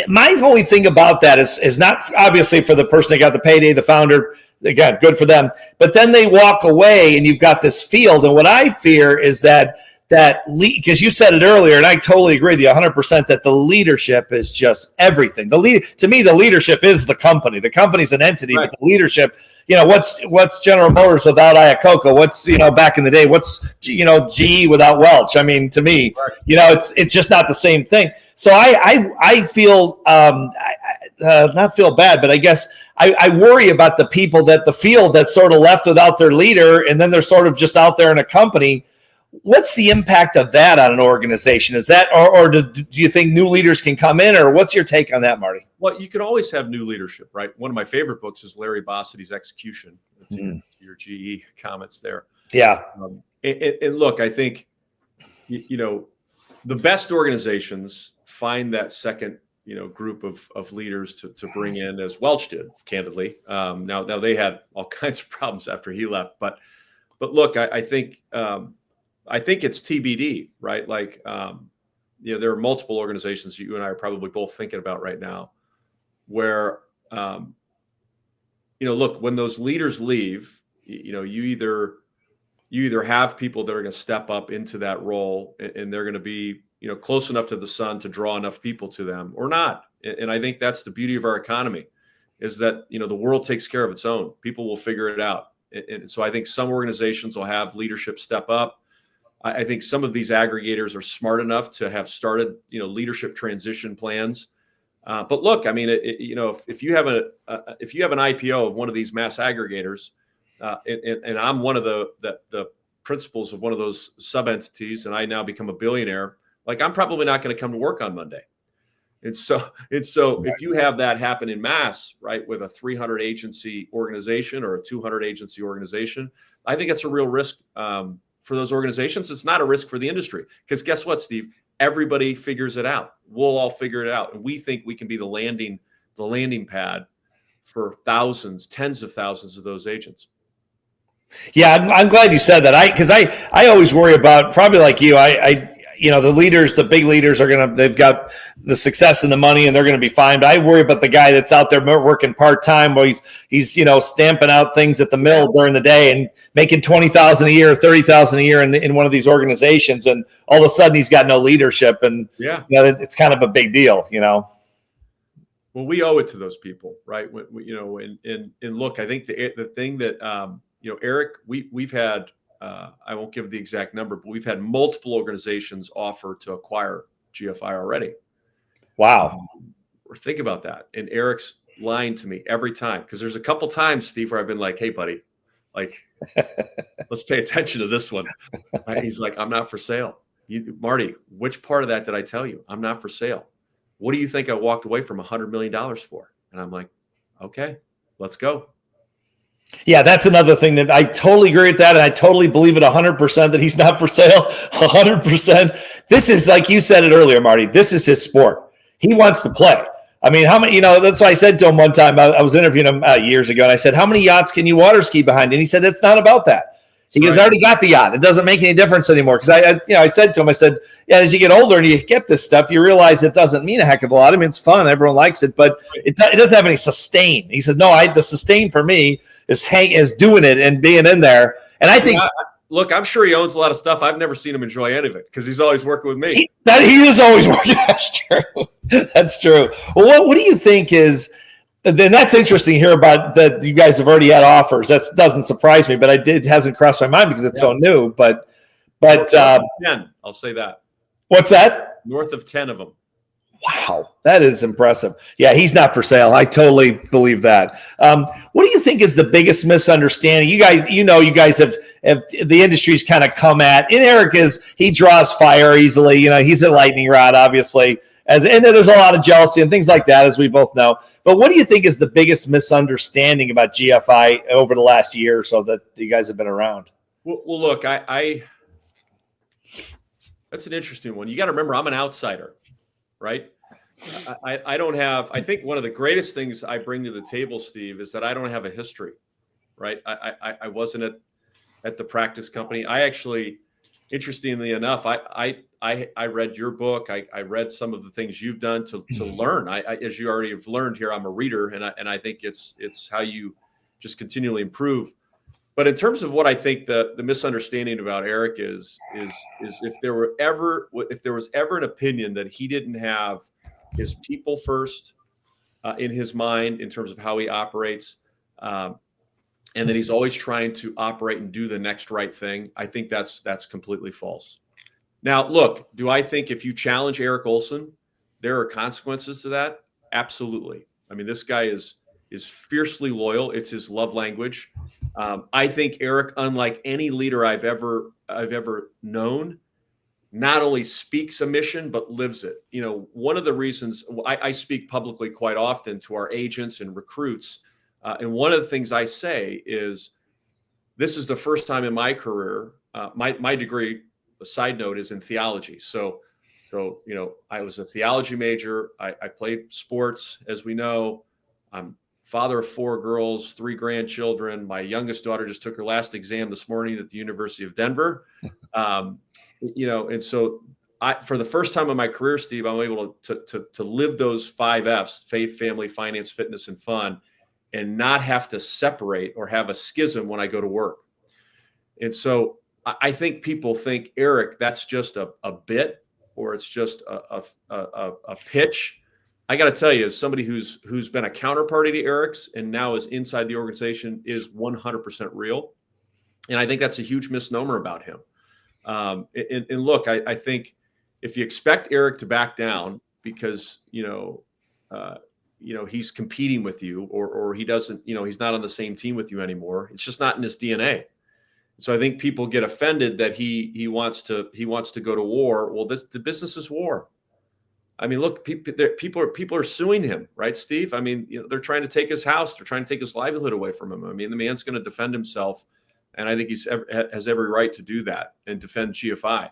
my only thing about that is not obviously for the person that got the payday, the founder, again, good for them. But then they walk away and you've got this field. And what I fear is that because you said it earlier, and I totally agree with you 100% that the leadership is just everything. To me, the leadership is the company. The company's an entity, right. But the leadership, what's General Motors without Iacocca? What's, back in the day, what's, GE without Welch? I mean, to me, right. It's just not the same thing. So I feel, not feel bad, but I guess I worry about the people the field that's sort of left without their leader, and then they're sort of just out there in a company. What's the impact of that on an organization? Is that, or do you think new leaders can come in, or what's your take on that, Marty? Well, you can always have new leadership, right? One of my favorite books is Larry Bossidy's Execution. Your GE comments there. Yeah. And look, I think, the best organizations find that second, group of leaders to bring in, as Welch did, candidly. Now they had all kinds of problems after he left, but look, I think it's TBD, right? Like, there are multiple organizations you and I are probably both thinking about right now where, look, when those leaders leave, you either have people that are going to step up into that role and they're going to be, close enough to the sun to draw enough people to them or not. And I think that's the beauty of our economy, is that, the world takes care of its own. People will figure it out. And so I think some organizations will have leadership step up. I think some of these aggregators are smart enough to have started, leadership transition plans. But look, I mean, if you have an IPO of one of these mass aggregators, and I'm one of the principals of one of those sub entities, and I now become a billionaire, like, I'm probably not going to come to work on Monday. And so if you have that happen in mass, right, with a 300 agency organization or a 200 agency organization, I think it's a real risk for those organizations. It's not a risk for the industry, because guess what, Steve? Everybody figures it out. We'll all figure it out, and we think we can be the landing pad for thousands, tens of thousands of those agents. Yeah, I'm glad you said that. Because I always worry about, probably like you, the leaders, the big leaders they've got the success and the money and they're going to be fine. But I worry about the guy that's out there working part-time while he's stamping out things at the mill during the day and making $20,000 a year, $30,000 a year in one of these organizations. And all of a sudden he's got no leadership. And it's kind of a big deal, Well, we owe it to those people, right? And look, I think the thing that, Eric, we've had, I won't give the exact number, but we've had multiple organizations offer to acquire GFI already. Wow. Think about that. And Eric's lying to me every time, because there's a couple times, Steve, where I've been like, hey, buddy, like, let's pay attention to this one. Right? He's like, I'm not for sale. Marty, which part of that did I tell you? I'm not for sale. What do you think I walked away from $100 million for? And I'm like, okay, let's go. Yeah, that's another thing that I totally agree with that. And I totally believe it 100% that he's not for sale. 100%. This is, like you said it earlier, Marty, this is his sport. He wants to play. I mean, how many, that's why I said to him one time, I was interviewing him years ago, and I said, how many yachts can you water ski behind? And he said, it's not about that. He goes, I already got the yacht. It doesn't make any difference anymore. Because I said to him, as you get older and you get this stuff, you realize it doesn't mean a heck of a lot. I mean, it's fun. Everyone likes it, but it doesn't have any sustain. He said, no, the sustain for me is doing it and being in there. And I think, look, I'm sure he owns a lot of stuff. I've never seen him enjoy any of it because he's always working with me. He is always working. That's true. That's true. Well, what do you think is? Then that's interesting to hear about that. You guys have already had offers. That doesn't surprise me, but it hasn't crossed my mind because it's so new. But 10, I'll say that. What's that? North of 10 of them. Wow, that is impressive. Yeah, he's not for sale. I totally believe that. What do you think is the biggest misunderstanding? You guys have the industry's kind of come at. And Eric he draws fire easily. He's a lightning rod, obviously. And there's a lot of jealousy and things like that, as we both know. But what do you think is the biggest misunderstanding about GFI over the last year or so that you guys have been around? Well, look, I that's an interesting one. You got to remember, I'm an outsider, right? I think one of the greatest things I bring to the table, Steve, is that I don't have a history, right? I wasn't at the practice company. I actually, interestingly enough, I read your book. I read some of the things you've done to learn. As you already have learned here, I'm a reader, and I think it's how you just continually improve. But in terms of what I think the misunderstanding about Eric is if there was ever an opinion that he didn't have his people first in his mind in terms of how he operates, and that he's always trying to operate and do the next right thing, I think that's completely false. Now, look, do I think if you challenge Ericolson, there are consequences to that? Absolutely. I mean, this guy is fiercely loyal. It's his love language. I think Eric, unlike any leader I've ever known, not only speaks a mission, but lives it. One of the reasons I speak publicly quite often to our agents and recruits, and one of the things I say is, this is the first time in my career, my degree, a side note, is in theology. So So, I was a theology major. I played sports, as we know. I'm father of 4 girls, 3 grandchildren. My youngest daughter just took her last exam this morning at the University of Denver. And so for the first time in my career, Steve, I'm able to live those 5 F's: faith, family, finance, fitness, and fun, and not have to separate or have a schism when I go to work. And so I think people think, Eric, that's just a bit, or it's just a pitch. I got to tell you, as somebody who's been a counterparty to Eric's and now is inside the organization, is 100% real. And I think that's a huge misnomer about him. And look, I think if you expect Eric to back down because, he's competing with you, or he doesn't, he's not on the same team with you anymore, it's just not in his DNA. So I think people get offended that he wants to go to war. Well, the business is war. I mean, look, people are suing him, right, Steve? I mean, they're trying to take his house, they're trying to take his livelihood away from him. I mean, the man's going to defend himself, and I think has every right to do that and defend GFI.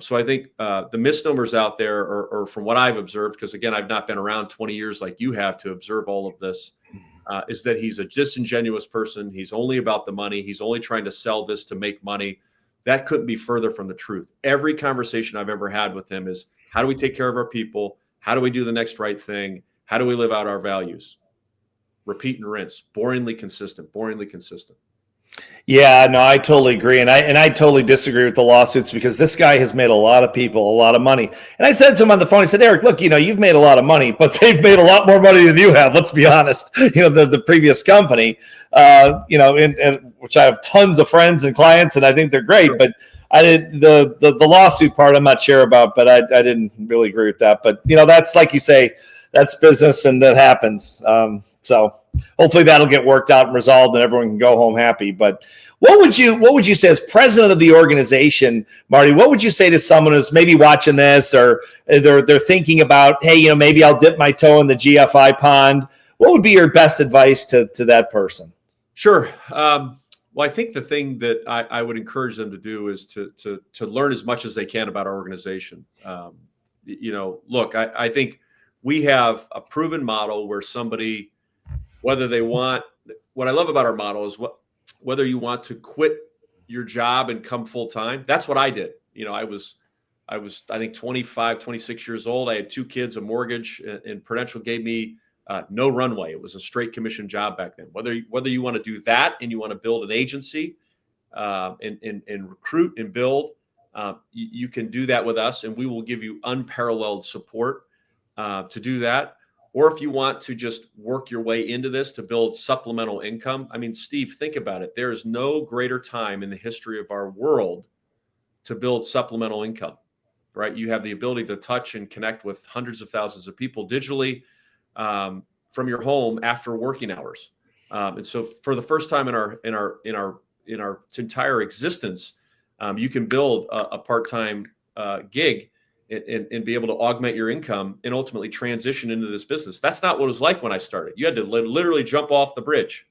So I think the misnomers out there, or from what I've observed, because again, I've not been around 20 years like you have to observe all of this. Is that he's a disingenuous person. He's only about the money. He's only trying to sell this to make money. That couldn't be further from the truth. Every conversation I've ever had with him is, how do we take care of our people? How do we do the next right thing? How do we live out our values? Repeat and rinse. Boringly consistent. Yeah, no, I totally agree. And I totally disagree with the lawsuits, because this guy has made a lot of people a lot of money. And I said to him on the phone, I said, Eric, look, you've made a lot of money, but they've made a lot more money than you have. Let's be honest. The previous company, in which I have tons of friends and clients, and I think they're great, but I did the lawsuit part I'm not sure about, but I didn't really agree with that. But, that's, like you say, that's business, and that happens. So hopefully that'll get worked out and resolved, and everyone can go home happy. But what would you say as president of the organization, Marty? What would you say to someone who's maybe watching this, or they're thinking about, hey, maybe I'll dip my toe in the GFI pond? What would be your best advice to that person? Sure. Well, I think the thing that I would encourage them to do is to learn as much as they can about our organization. Look, I think we have a proven model where somebody, whether they want, what I love about our model is whether you want to quit your job and come full time. That's what I did. I was, I think 25, 26 years old. I had 2 kids, a mortgage, and Prudential gave me no runway. It was a straight commission job back then. Whether you want to do that and you want to build an agency and recruit and build, you can do that with us, and we will give you unparalleled support to do that. Or if you want to just work your way into this to build supplemental income. I mean, Steve, think about it. There is no greater time in the history of our world to build supplemental income, right? You have the ability to touch and connect with hundreds of thousands of people digitally from your home after working hours. And so for the first time in our entire existence, you can build a part-time gig and be able to augment your income and ultimately transition into this business. That's not what it was like when I started. You had to literally jump off the bridge,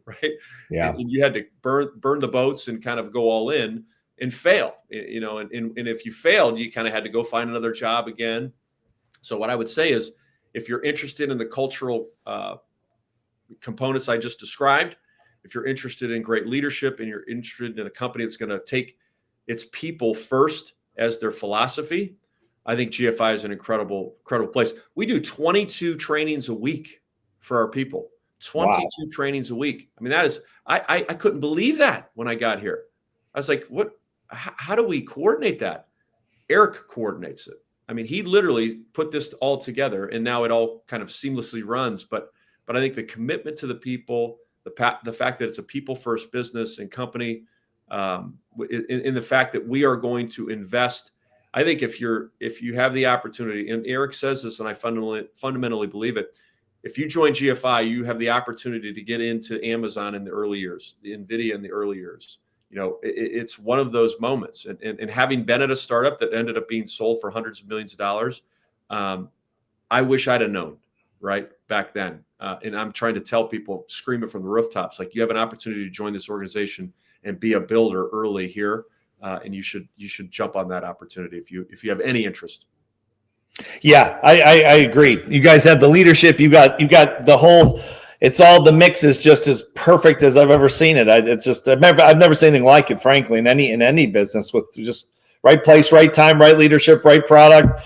right? Yeah. And you had to burn the boats and kind of go all in and fail, and if you failed, you kind of had to go find another job again. So what I would say is, if you're interested in the cultural components I just described, if you're interested in great leadership and you're interested in a company that's going to take its people first as their philosophy, I think GFI is an incredible place. We do 22 trainings a week for our people. 22 trainings a week. I mean, that is, I couldn't believe that when I got here. I was like, what? How do we coordinate that? Eric coordinates it. I mean, he literally put this all together, and now it all kind of seamlessly runs. But I think the commitment to the people, the fact that it's a people first business and company, in the fact that we are going to invest. I think if you have the opportunity, and Eric says this, and I fundamentally believe it, if you join GFI, you have the opportunity to get into Amazon in the early years, the NVIDIA in the early years. It's one of those moments. And having been at a startup that ended up being sold for hundreds of millions of dollars, I wish I'd have known, right, back then. And I'm trying to tell people, scream it from the rooftops, like, you have an opportunity to join this organization and be a builder early here. and you should jump on that opportunity if you have any interest. Yeah, I agree. You guys have the leadership. You got the whole. It's all the mix is just as perfect as I've ever seen it. It's just I've never seen anything like it, frankly, in any business, with just right place, right time, right leadership, right product,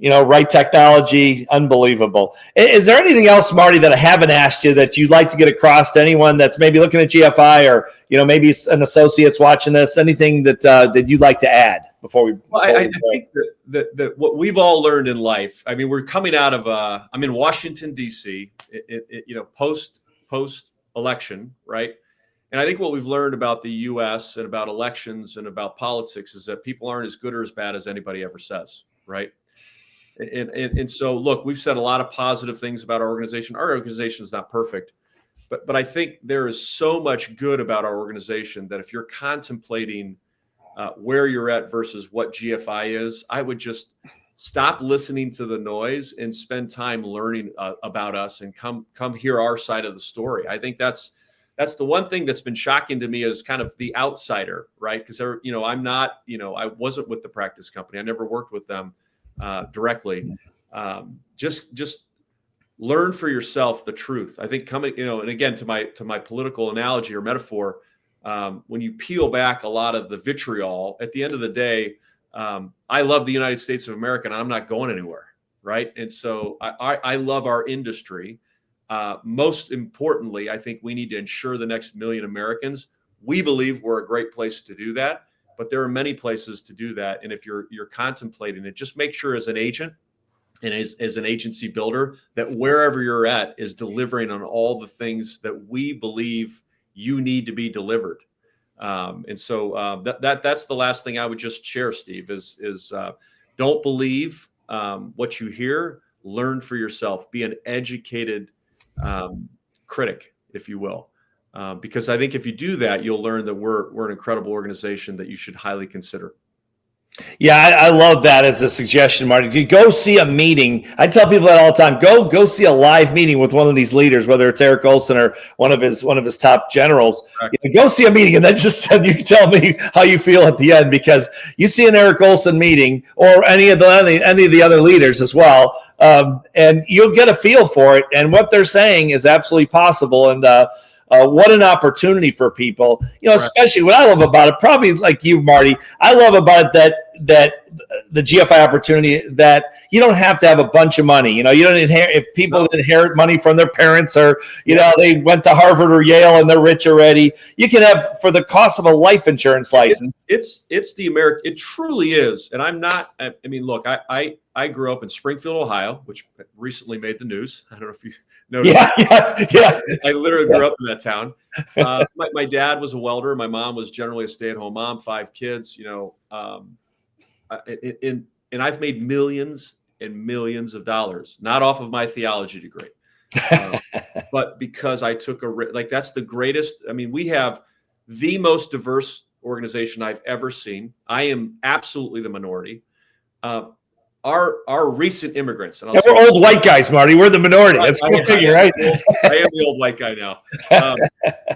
right technology. Unbelievable. Is there anything else, Marty, that I haven't asked you that you'd like to get across to anyone that's maybe looking at GFI or maybe an associate's watching this? Anything that you'd like to add before we? I think that what we've all learned in life. I mean, we're coming out of I'm in Washington D.C. Post election, right? And I think what we've learned about the U.S. and about elections and about politics is that people aren't as good or as bad as anybody ever says, right? And so, look, we've said a lot of positive things about our organization. Our organization is not perfect, but I think there is so much good about our organization that if you're contemplating where you're at versus what GFI is, I would just stop listening to the noise and spend time learning about us and come hear our side of the story. I think that's the one thing that's been shocking to me as kind of the outsider, right? Because I'm not, I wasn't with the practice company. I never worked with them directly. Just learn for yourself the truth. I think coming, and again, to my political analogy or metaphor, when you peel back a lot of the vitriol, at the end of the day, I love the United States of America and I'm not going anywhere, right? And so I love our industry. Most importantly, I think we need to ensure the next million Americans. We believe we're a great place to do that, but there are many places to do that. And if you're contemplating it, just make sure as an agent and as an agency builder that wherever you're at is delivering on all the things that we believe you need to be delivered. And so that's the last thing I would just share, Steve, is don't believe what you hear, learn for yourself, be an educated critic, if you will. Because I think if you do that, you'll learn that we're an incredible organization that you should highly consider. Yeah, I love that as a suggestion, Marty. You go see a meeting. I tell people that all the time. Go see a live meeting with one of these leaders, whether it's Ericolson or one of his top generals. Go see a meeting, and then you can tell me how you feel at the end, because you see an Ericolson meeting or any of the other leaders as well, and you'll get a feel for it. And what they're saying is absolutely possible. And what an opportunity for people, especially what I love about it, probably like you, Marty, I love about it that the GFI opportunity, that you don't have to have a bunch of money. You don't inherit, if people inherit money from their parents or, they went to Harvard or Yale and they're rich already. You can have for the cost of a life insurance license. It's the American, it truly is. And I'm not, look, I grew up in Springfield, Ohio, which recently made the news. I don't know if you noticed. Yeah. I literally grew up in that town. My dad was a welder. My mom was generally a stay-at-home mom, 5 kids, and I've made millions and millions of dollars, not off of my theology degree, but because I took that's the greatest. We have the most diverse organization I've ever seen. I am absolutely the minority. Our recent immigrants. And we're old white guys, Marty. We're the minority. That's the figure, right? I am the old white guy now.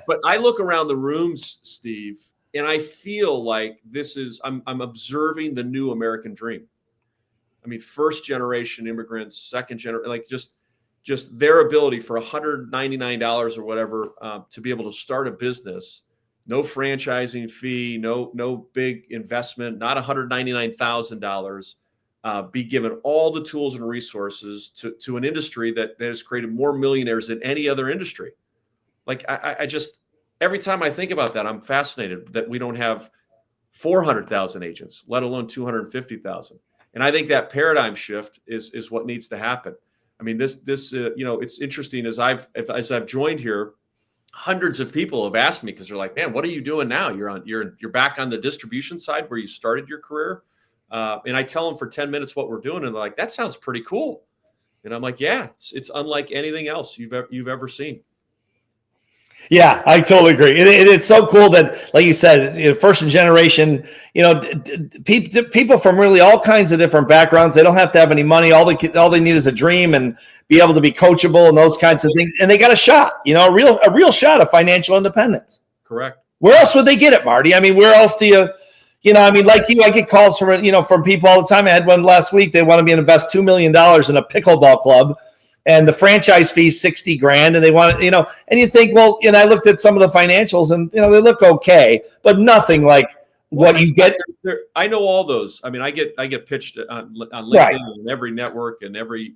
But I look around the rooms, Steve, and I feel like I'm observing the new American dream. First generation immigrants, second generation, just their ability for $199 or whatever to be able to start a business, no franchising fee, no big investment, not $199,000. Be given all the tools and resources to an industry that has created more millionaires than any other industry. I just, every time I think about that, I'm fascinated that we don't have 400,000 agents, let alone 250,000. And I think that paradigm shift is what needs to happen. It's interesting as I've joined here, hundreds of people have asked me, because they're like, man, what are you doing now? You're back on the distribution side where you started your career. And I tell them for 10 minutes what we're doing, and they're like, that sounds pretty cool. And I'm like, yeah, it's unlike anything else you've ever seen. Yeah, I totally agree. It's so cool that, like you said, first generation, people from really all kinds of different backgrounds. They don't have to have any money. All they need is a dream and be able to be coachable and those kinds of things. And they got a shot, a real shot of financial independence. Correct. Where else would they get it, Marty? Where else do You know, I mean, like you, I get calls from people all the time. I had one last week. They want me to invest $2 million in a pickleball club, and the franchise fee is $60,000, and they want to, and you think, well, I looked at some of the financials, and they look okay, but nothing like what you get. I know all those. I mean, I get pitched on LinkedIn Right. and every network and every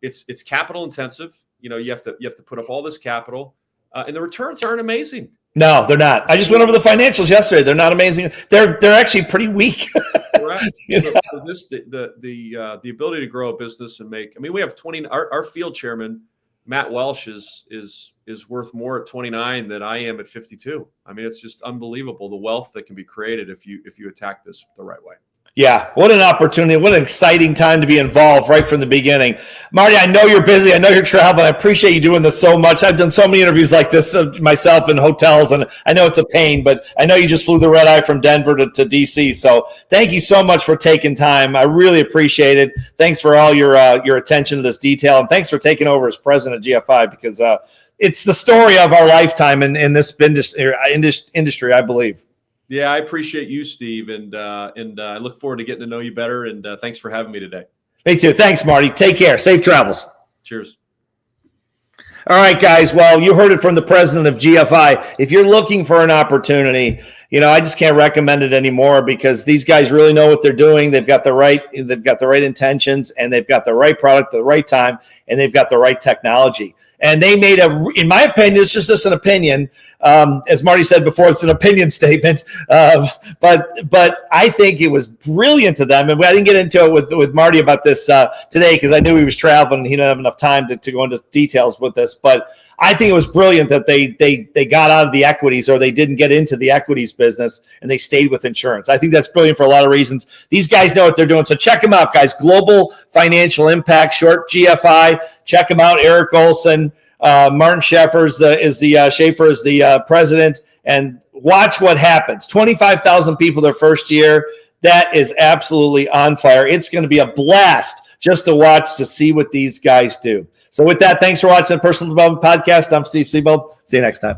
it's capital intensive. You have to put up all this capital, and the returns aren't amazing. No, they're not. I just went over the financials yesterday. They're not amazing. They're actually pretty weak. Correct. So this the ability to grow a business and make. I mean, we have 20. Our field chairman Matt Welsh is worth more at 29 than I am at 52. I mean, it's just unbelievable the wealth that can be created if you attack this the right way. Yeah, what an opportunity. What an exciting time to be involved right from the beginning. Marty, I know you're busy. I know you're traveling. I appreciate you doing this so much. I've done so many interviews like this myself in hotels, and I know it's a pain, but I know you just flew the red eye from Denver to D.C., so thank you so much for taking time. I really appreciate it. Thanks for all your attention to this detail, and thanks for taking over as president of GFI, because it's the story of our lifetime in this industry, I believe. Yeah, I appreciate you, Steve, and I look forward to getting to know you better. And thanks for having me today. Me too. Thanks, Marty. Take care. Safe travels. Cheers. All right, guys. Well, you heard it from the president of GFI. If you're looking for an opportunity, I just can't recommend it anymore, because these guys really know what they're doing. They've got the right intentions, and they've got the right product at the right time, and they've got the right technology. And they made in my opinion, it's just an opinion. As Marty said before, it's an opinion statement. But I think it was brilliant to them. And I didn't get into it with Marty about this today, because I knew he was traveling and he didn't have enough time to go into details with this. But I think it was brilliant that they got out of the equities, or they didn't get into the equities business, and they stayed with insurance. I think that's brilliant for a lot of reasons. These guys know what they're doing. So check them out, guys. Global Financial Impact, short GFI. Check them out. Ericolson, Martin Schafer is the president, and watch what happens. 25,000 people their first year. That is absolutely on fire. It's going to be a blast just to watch, to see what these guys do. So with that, thanks for watching the Personal Development Podcast. I'm Steve Siebold. See you next time.